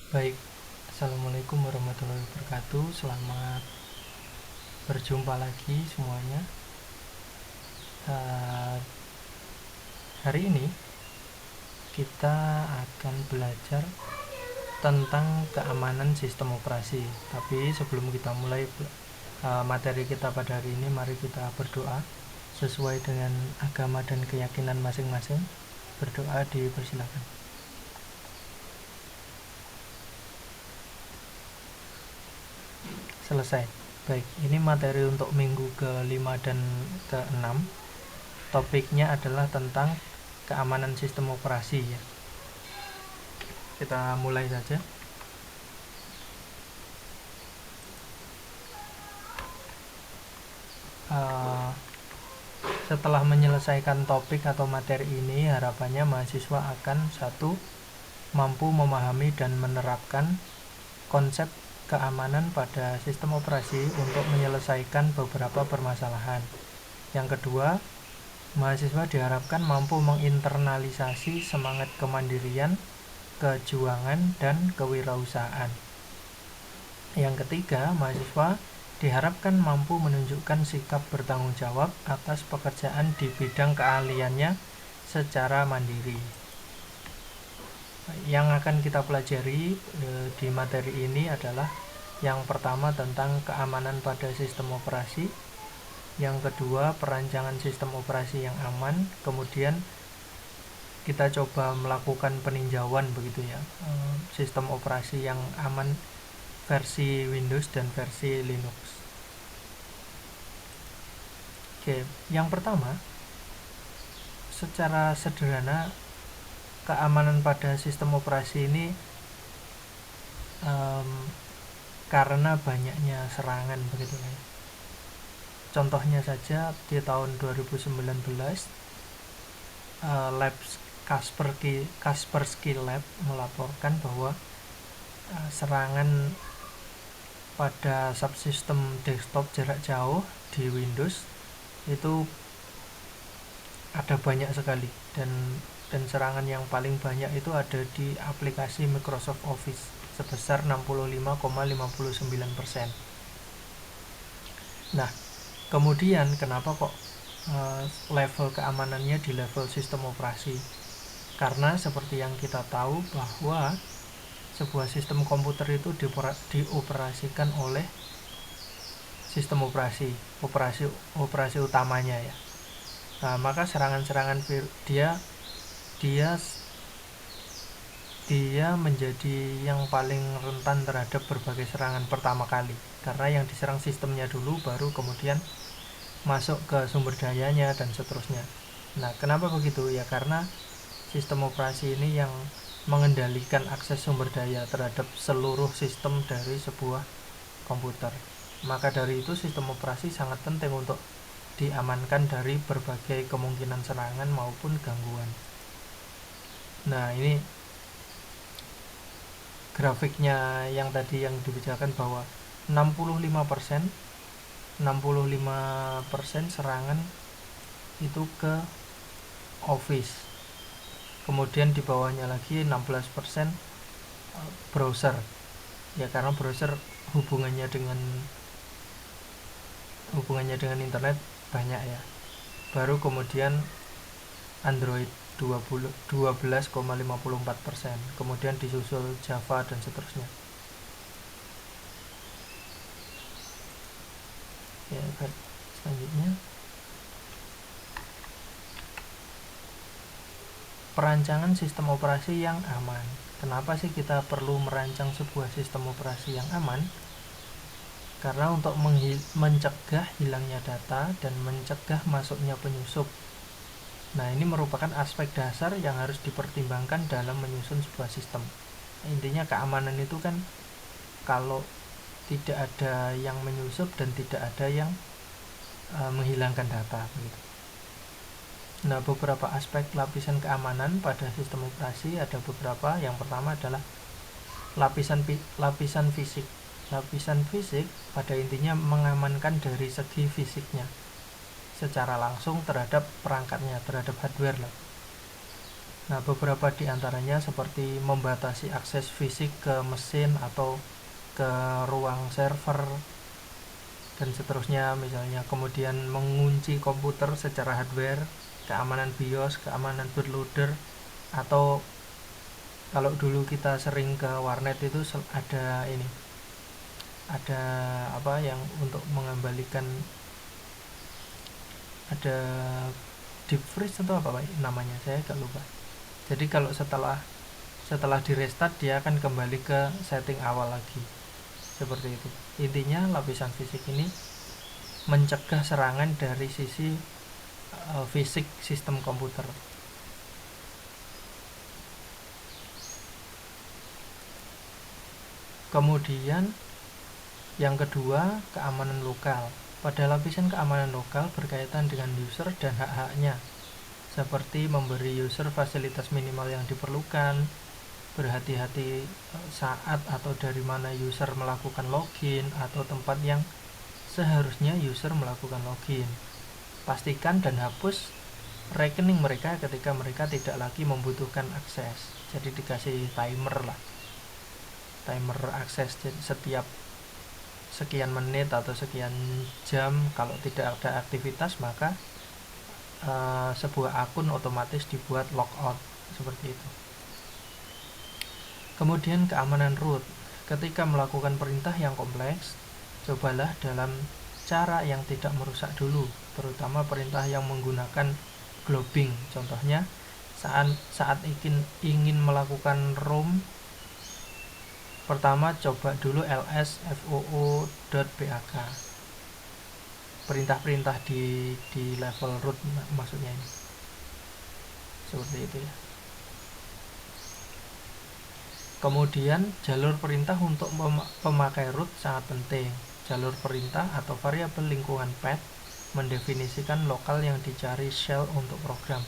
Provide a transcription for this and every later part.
Baik, Assalamualaikum warahmatullahi wabarakatuh. Selamat berjumpa lagi semuanya. Uh, Hari ini kita akan belajar tentang keamanan sistem operasi. Tapi sebelum kita mulai materi kita pada hari ini, mari kita berdoa sesuai dengan agama dan keyakinan masing-masing. Berdoa dipersilakan. Selesai. Baik, ini materi untuk minggu ke-5 dan ke-6. Topiknya adalah tentang keamanan sistem operasi ya. Kita mulai saja. Setelah menyelesaikan topik atau materi ini, harapannya mahasiswa akan satu, mampu memahami dan menerapkan konsep keamanan pada sistem operasi untuk menyelesaikan beberapa permasalahan. Yang kedua, mahasiswa diharapkan mampu menginternalisasi semangat kemandirian, kejuangan, dan kewirausahaan. Yang ketiga, mahasiswa diharapkan mampu menunjukkan sikap bertanggung jawab atas pekerjaan di bidang keahliannya secara mandiri. Yang akan kita pelajari di materi ini adalah yang pertama tentang keamanan pada sistem operasi, yang kedua perancangan sistem operasi yang aman, kemudian kita coba melakukan peninjauan begitu ya, sistem operasi yang aman versi Windows dan versi Linux. Oke, yang pertama, secara sederhana keamanan pada sistem operasi ini karena banyaknya serangan begitu ya. Contohnya saja di tahun 2019 Labs Kaspersky Lab melaporkan bahwa serangan pada subsistem desktop jarak jauh di Windows itu ada banyak sekali, dan serangan yang paling banyak itu ada di aplikasi Microsoft Office sebesar 65,59%. Nah, kemudian kenapa kok level keamanannya di level sistem operasi? Karena seperti yang kita tahu bahwa sebuah sistem komputer itu dioperasikan oleh sistem operasi utamanya ya. Nah, maka serangan-serangan dia menjadi yang paling rentan terhadap berbagai serangan pertama kali, karena yang diserang sistemnya dulu, baru kemudian masuk ke sumber dayanya dan seterusnya. Nah, kenapa begitu? Ya karena sistem operasi ini yang mengendalikan akses sumber daya terhadap seluruh sistem dari sebuah komputer. Maka dari itu sistem operasi sangat penting untuk diamankan dari berbagai kemungkinan serangan maupun gangguan. Nah, ini grafiknya yang tadi yang dibicarakan bahwa 65% serangan itu ke Office. Kemudian di bawahnya lagi 16% browser. Ya karena browser hubungannya dengan internet banyak ya. Baru kemudian Android 12,54%, kemudian disusul Java dan seterusnya. Ya, baik. Selanjutnya, perancangan sistem operasi yang aman. Kenapa sih kita perlu merancang sebuah sistem operasi yang aman? Karena untuk mencegah hilangnya data dan mencegah masuknya penyusup. Nah, ini merupakan aspek dasar yang harus dipertimbangkan dalam menyusun sebuah sistem. Intinya keamanan itu kan kalau tidak ada yang menyusup dan tidak ada yang menghilangkan data begitu. Nah, beberapa aspek lapisan keamanan pada sistem operasi ada beberapa. Yang pertama adalah lapisan fisik. Lapisan fisik pada intinya mengamankan dari segi fisiknya secara langsung terhadap perangkatnya, terhadap hardware lah. Nah, beberapa di antaranya seperti membatasi akses fisik ke mesin atau ke ruang server dan seterusnya misalnya, kemudian mengunci komputer secara hardware, keamanan BIOS, keamanan bootloader, atau kalau dulu kita sering ke warnet itu ada ini, ada apa yang untuk mengembalikan, ada deep freeze atau apa namanya, saya agak lupa. Jadi kalau setelah di restart dia akan kembali ke setting awal lagi, seperti itu. Intinya lapisan fisik ini mencegah serangan dari sisi fisik sistem komputer. Kemudian yang kedua, keamanan lokal. Pada lapisan keamanan lokal berkaitan dengan user dan hak-haknya, seperti memberi user fasilitas minimal yang diperlukan, berhati-hati saat atau dari mana user melakukan login atau tempat yang seharusnya user melakukan login. Pastikan dan hapus rekening mereka ketika mereka tidak lagi membutuhkan akses. Jadi dikasih timer lah, timer akses setiap sekian menit atau sekian jam. Kalau tidak ada aktivitas maka sebuah akun otomatis dibuat logout, seperti itu. Kemudian keamanan root. Ketika melakukan perintah yang kompleks, cobalah dalam cara yang tidak merusak dulu, terutama perintah yang menggunakan globbing. Contohnya saat ingin melakukan roam, pertama coba dulu ls foo.bak, perintah-perintah di level root maksudnya ini, seperti itu ya. Kemudian jalur perintah untuk pemakai root sangat penting. Jalur perintah atau variabel lingkungan path mendefinisikan lokal yang dicari shell untuk program.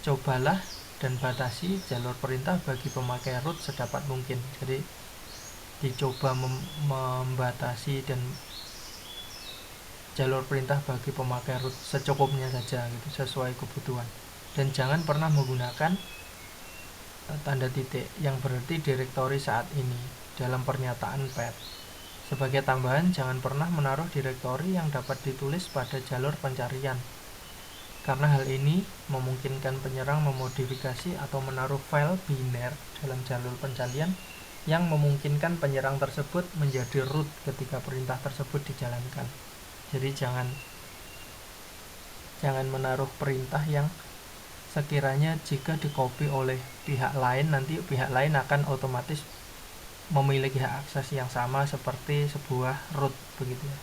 Cobalah dan batasi jalur perintah bagi pemakai root sedapat mungkin. Jadi dicoba membatasi dan jalur perintah bagi pemakai root secukupnya saja gitu, sesuai kebutuhan. Dan jangan pernah menggunakan tanda titik yang berarti direktori saat ini dalam pernyataan path. Sebagai tambahan, jangan pernah menaruh direktori yang dapat ditulis pada jalur pencarian, karena hal ini memungkinkan penyerang memodifikasi atau menaruh file biner dalam jalur pencarian yang memungkinkan penyerang tersebut menjadi root ketika perintah tersebut dijalankan. Jadi jangan menaruh perintah yang sekiranya jika dikopi oleh pihak lain, nanti pihak lain akan otomatis memiliki hak akses yang sama seperti sebuah root, begitu ya.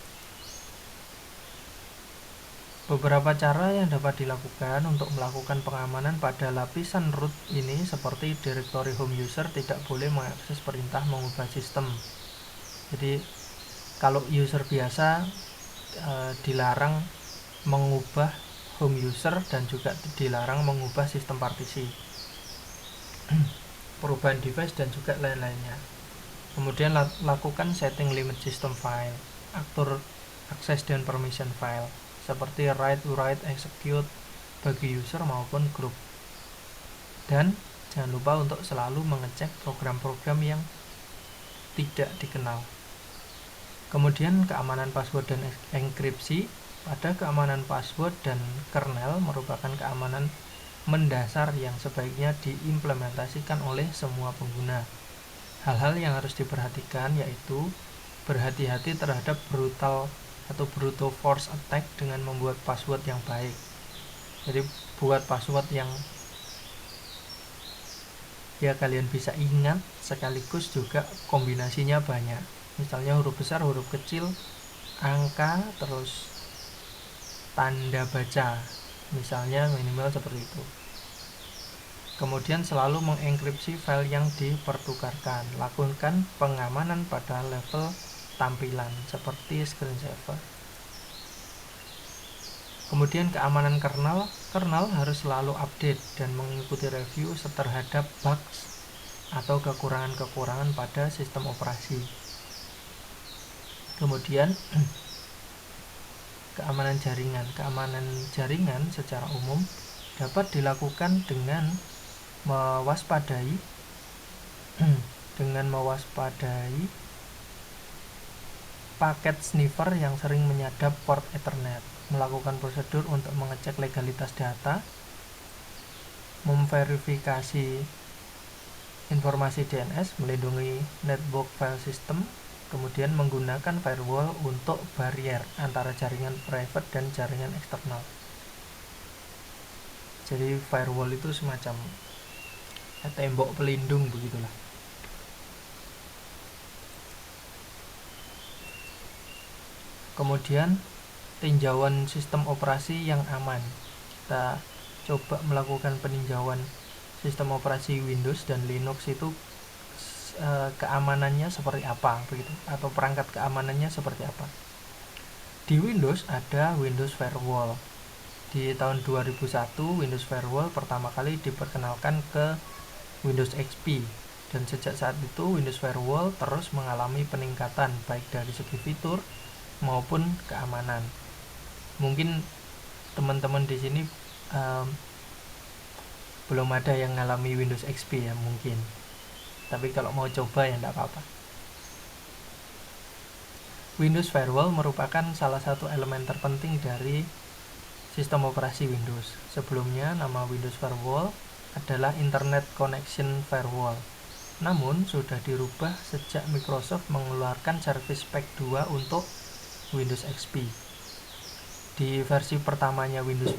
Beberapa cara yang dapat dilakukan untuk melakukan pengamanan pada lapisan root ini seperti directory home user tidak boleh mengakses perintah mengubah sistem. Jadi kalau user biasa dilarang mengubah home user dan juga dilarang mengubah sistem partisi, perubahan device dan juga lain-lainnya. Kemudian lakukan setting limit system file, atur akses dan permission file seperti write, execute bagi user maupun grup. Dan jangan lupa untuk selalu mengecek program-program yang tidak dikenal. Kemudian keamanan password dan enkripsi. Pada keamanan password dan kernel merupakan keamanan mendasar yang sebaiknya diimplementasikan oleh semua pengguna. Hal-hal yang harus diperhatikan yaitu berhati-hati terhadap brute force attack dengan membuat password yang baik. Jadi buat password yang ya kalian bisa ingat, sekaligus juga kombinasinya banyak. Misalnya huruf besar, huruf kecil, angka, terus tanda baca, misalnya minimal seperti itu. Kemudian selalu mengenkripsi file yang dipertukarkan. Lakukan pengamanan pada level tampilan seperti screensaver. Kemudian keamanan kernel harus selalu update dan mengikuti review terhadap bugs atau kekurangan-kekurangan pada sistem operasi. Kemudian keamanan jaringan secara umum dapat dilakukan dengan mewaspadai dengan mewaspadai paket sniffer yang sering menyadap port Ethernet, melakukan prosedur untuk mengecek legalitas data, memverifikasi informasi DNS, melindungi network file system, kemudian menggunakan firewall untuk barrier antara jaringan private dan jaringan eksternal. Jadi firewall itu semacam tembok pelindung begitulah. Kemudian tinjauan sistem operasi yang aman. Kita coba melakukan peninjauan sistem operasi Windows dan Linux itu keamanannya seperti apa begitu, atau perangkat keamanannya seperti apa. Di Windows ada Windows Firewall. Di tahun 2001 Windows Firewall pertama kali diperkenalkan ke Windows XP, dan sejak saat itu Windows Firewall terus mengalami peningkatan baik dari segi fitur maupun keamanan. Mungkin teman-teman di sini belum ada yang ngalami Windows XP ya mungkin, tapi kalau mau coba ya tidak apa-apa. Windows Firewall merupakan salah satu elemen terpenting dari sistem operasi Windows. Sebelumnya nama Windows Firewall adalah Internet Connection Firewall, namun sudah dirubah sejak Microsoft mengeluarkan Service Pack 2 untuk Windows XP. Di versi pertamanya Windows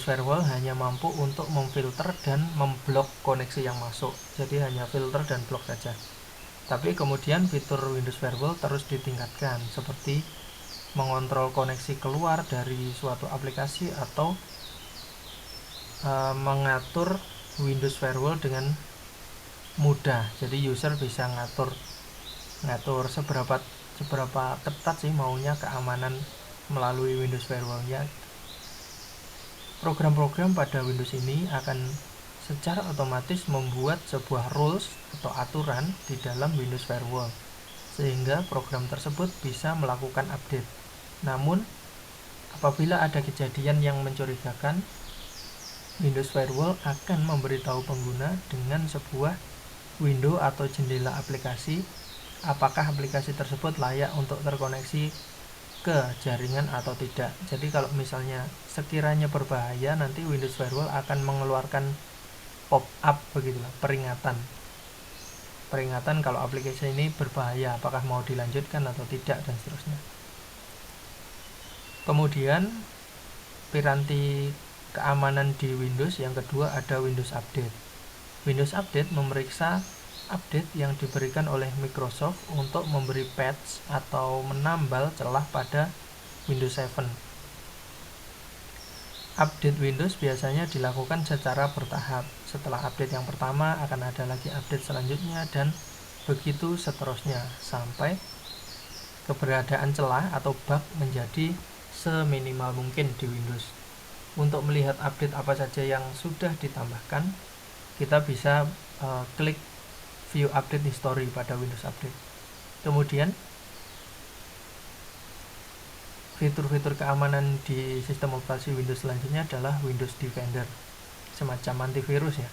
Firewall hanya mampu untuk memfilter dan memblok koneksi yang masuk, jadi hanya filter dan blok saja. Tapi kemudian fitur Windows Firewall terus ditingkatkan, seperti mengontrol koneksi keluar dari suatu aplikasi atau mengatur Windows Firewall dengan mudah. Jadi user bisa ngatur seberapa ketat sih maunya keamanan melalui Windows Firewall-nya. Program-program pada Windows ini akan secara otomatis membuat sebuah rules atau aturan di dalam Windows Firewall, sehingga program tersebut bisa melakukan update. Namun, apabila ada kejadian yang mencurigakan, Windows Firewall akan memberitahu pengguna dengan sebuah window atau jendela aplikasi apakah aplikasi tersebut layak untuk terkoneksi ke jaringan atau tidak. Jadi kalau misalnya sekiranya berbahaya, nanti Windows Firewall akan mengeluarkan pop-up begitulah, peringatan kalau aplikasi ini berbahaya, apakah mau dilanjutkan atau tidak, dan seterusnya. Kemudian piranti keamanan di Windows yang kedua ada Windows Update. Windows Update memeriksa update yang diberikan oleh Microsoft untuk memberi patch atau menambal celah pada Windows 7. Update Windows biasanya dilakukan secara bertahap. Setelah update yang pertama akan ada lagi update selanjutnya, dan begitu seterusnya sampai keberadaan celah atau bug menjadi seminimal mungkin di Windows. Untuk melihat update apa saja yang sudah ditambahkan, kita bisa klik View Update History pada Windows Update. Kemudian fitur-fitur keamanan di sistem operasi Windows selanjutnya adalah Windows Defender, semacam antivirus ya.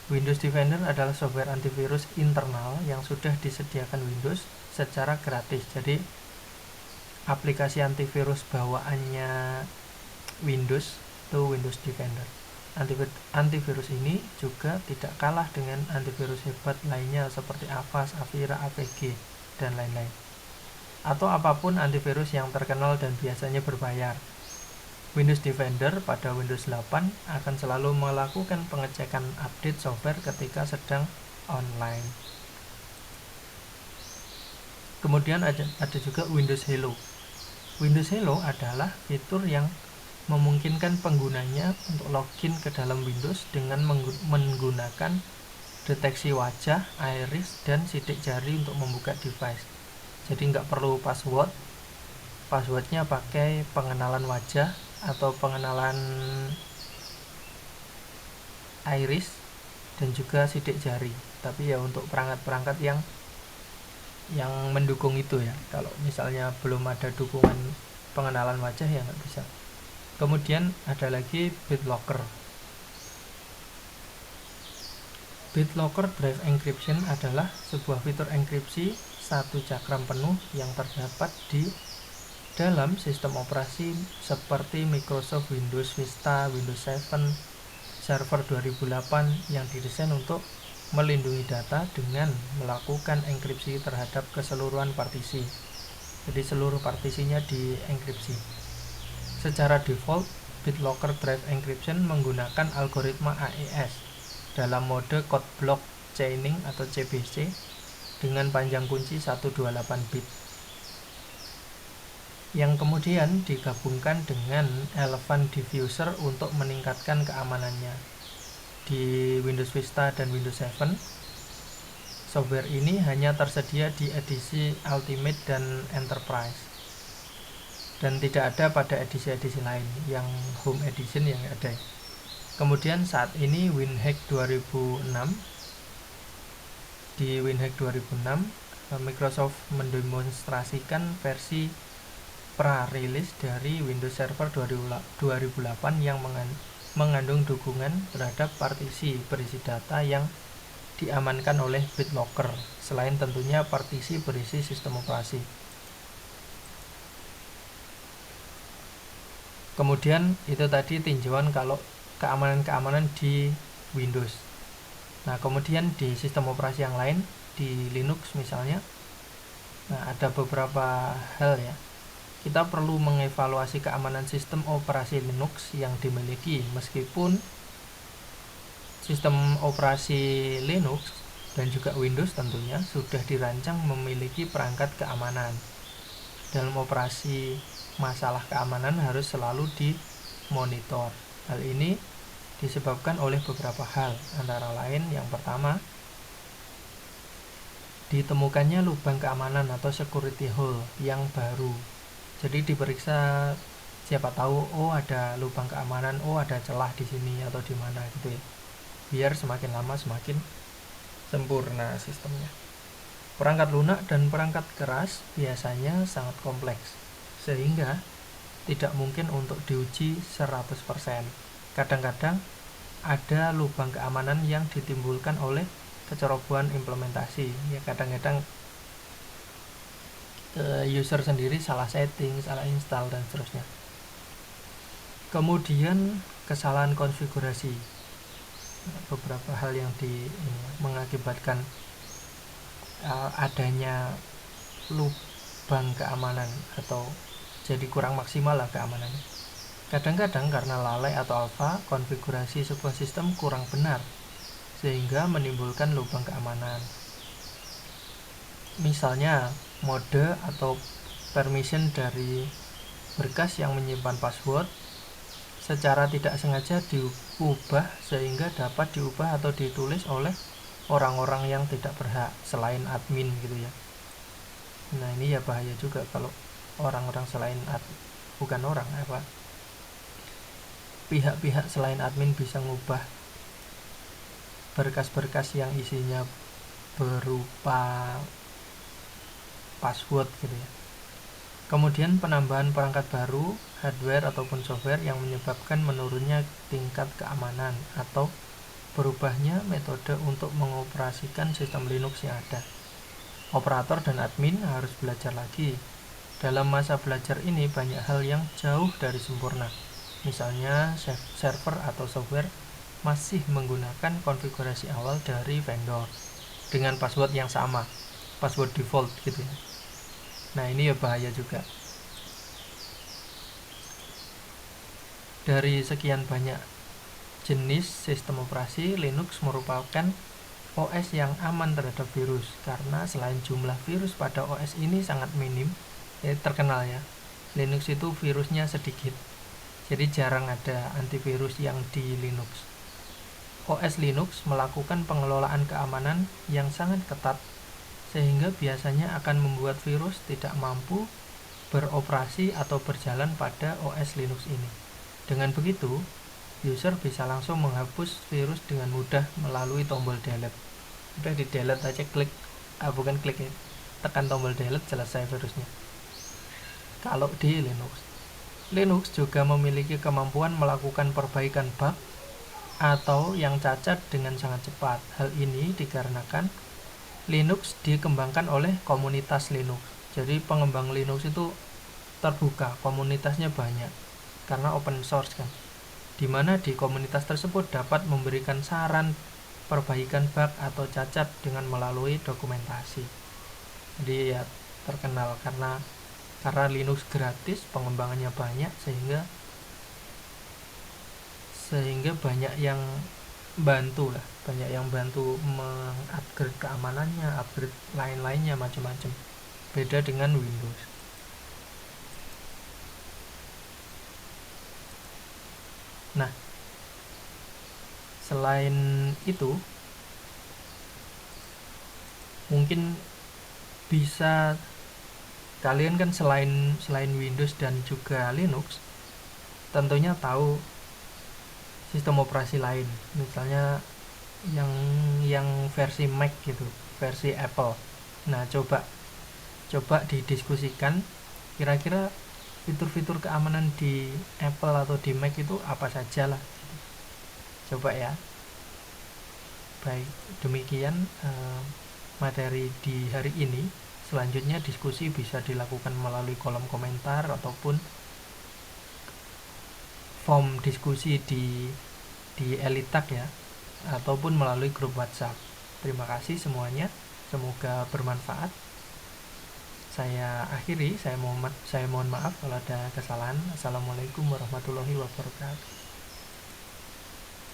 Windows Defender adalah software antivirus internal yang sudah disediakan Windows secara gratis. Jadi aplikasi antivirus bawaannya Windows itu Windows Defender. Antivirus ini juga tidak kalah dengan antivirus hebat lainnya seperti Avast, Avira, AVG, dan lain-lain, atau apapun antivirus yang terkenal dan biasanya berbayar. Windows Defender pada Windows 8 akan selalu melakukan pengecekan update software ketika sedang online. Kemudian ada juga Windows Hello. Windows Hello adalah fitur yang memungkinkan penggunanya untuk login ke dalam Windows dengan menggunakan deteksi wajah, iris, dan sidik jari untuk membuka device. Jadi nggak perlu passwordnya pakai pengenalan wajah atau pengenalan iris dan juga sidik jari. Tapi ya untuk perangkat-perangkat yang mendukung itu ya. Kalau misalnya belum ada dukungan pengenalan wajah ya nggak bisa. Kemudian ada lagi BitLocker. BitLocker Drive Encryption adalah sebuah fitur enkripsi satu cakram penuh yang terdapat di dalam sistem operasi seperti Microsoft Windows Vista, Windows 7, Server 2008 yang didesain untuk melindungi data dengan melakukan enkripsi terhadap keseluruhan partisi. Jadi seluruh partisinya dienkripsi. Secara default, BitLocker Drive Encryption menggunakan algoritma AES dalam mode code block chaining atau CBC dengan panjang kunci 128 bit yang kemudian digabungkan dengan Elephant Diffuser untuk meningkatkan keamanannya. Di Windows Vista dan Windows 7, software ini hanya tersedia di edisi Ultimate dan Enterprise dan tidak ada pada edisi-edisi lain, yang Home Edition yang ada. Kemudian saat ini WinHack 2006, di WinHack 2006 Microsoft mendemonstrasikan versi pra-release dari Windows Server 2008 yang mengandung dukungan terhadap partisi berisi data yang diamankan oleh BitLocker, selain tentunya partisi berisi sistem operasi. Kemudian itu tadi tinjauan kalau keamanan-keamanan di Windows. Nah, kemudian di sistem operasi yang lain, di Linux misalnya, nah ada beberapa hal ya. Kita perlu mengevaluasi keamanan sistem operasi Linux yang dimiliki, meskipun sistem operasi Linux dan juga Windows tentunya sudah dirancang memiliki perangkat keamanan. Dalam operasi, masalah keamanan harus selalu dimonitor. Hal ini disebabkan oleh beberapa hal, antara lain yang pertama, ditemukannya lubang keamanan atau security hole yang baru. Jadi diperiksa, siapa tahu ada lubang keamanan, ada celah di sini atau di mana gitu ya. Biar semakin lama semakin sempurna sistemnya. Perangkat lunak dan perangkat keras biasanya sangat kompleks, sehingga tidak mungkin untuk diuji 100%. Kadang-kadang ada lubang keamanan yang ditimbulkan oleh kecerobohan implementasi. Ya, kadang-kadang user sendiri salah setting, salah install dan seterusnya. Kemudian kesalahan konfigurasi. Beberapa hal yang mengakibatkan adanya lubang keamanan atau jadi kurang maksimal lah keamanannya. Kadang-kadang karena lalai atau alfa, konfigurasi sebuah sistem kurang benar, sehingga menimbulkan lubang keamanan. Misalnya, mode atau permission dari berkas yang menyimpan password secara tidak sengaja diubah sehingga dapat diubah atau ditulis oleh orang-orang yang tidak berhak selain admin gitu ya. Nah, ini ya bahaya juga kalau orang-orang selain pihak-pihak selain admin bisa ngubah berkas-berkas yang isinya berupa password gitu ya. Kemudian penambahan perangkat baru, hardware ataupun software yang menyebabkan menurunnya tingkat keamanan atau berubahnya metode untuk mengoperasikan sistem Linux yang ada. Operator dan admin harus belajar lagi. Dalam masa belajar ini banyak hal yang jauh dari sempurna. Misalnya server atau software masih menggunakan konfigurasi awal dari vendor dengan password yang sama, password default gitu ya. Nah, ini ya bahaya juga. Dari sekian banyak jenis sistem operasi, Linux merupakan OS yang aman terhadap virus karena selain jumlah virus pada OS ini sangat minim, terkenal ya, Linux itu virusnya sedikit. Jadi jarang ada antivirus yang di Linux. OS Linux melakukan pengelolaan keamanan yang sangat ketat, sehingga biasanya akan membuat virus tidak mampu beroperasi atau berjalan pada OS Linux ini. Dengan begitu, user bisa langsung menghapus virus dengan mudah melalui tombol delete. Udah di delete aja, tekan tombol delete, selesai virusnya. Kalau di Linux juga memiliki kemampuan melakukan perbaikan bug atau yang cacat dengan sangat cepat. Hal ini dikarenakan Linux dikembangkan oleh komunitas Linux. Jadi pengembang Linux itu terbuka, komunitasnya banyak karena open source kan. Dimana di komunitas tersebut dapat memberikan saran perbaikan bug atau cacat dengan melalui dokumentasi. Jadi ya terkenal karena Linux gratis, pengembangannya banyak, sehingga banyak yang bantu mengupgrade keamanannya, upgrade lain-lainnya macam-macam. Beda dengan Windows. Nah, selain itu mungkin bisa kalian kan selain Windows dan juga Linux tentunya tahu sistem operasi lain, misalnya yang versi Mac gitu, versi Apple. Nah, coba didiskusikan kira-kira fitur-fitur keamanan di Apple atau di Mac itu apa saja lah. Coba ya. Baik, demikian materi di hari ini. Selanjutnya diskusi bisa dilakukan melalui kolom komentar ataupun form diskusi di Elitak ya, ataupun melalui grup WhatsApp. Terima kasih semuanya, semoga bermanfaat. Saya akhiri, saya mohon maaf kalau ada kesalahan. Assalamualaikum warahmatullahi wabarakatuh.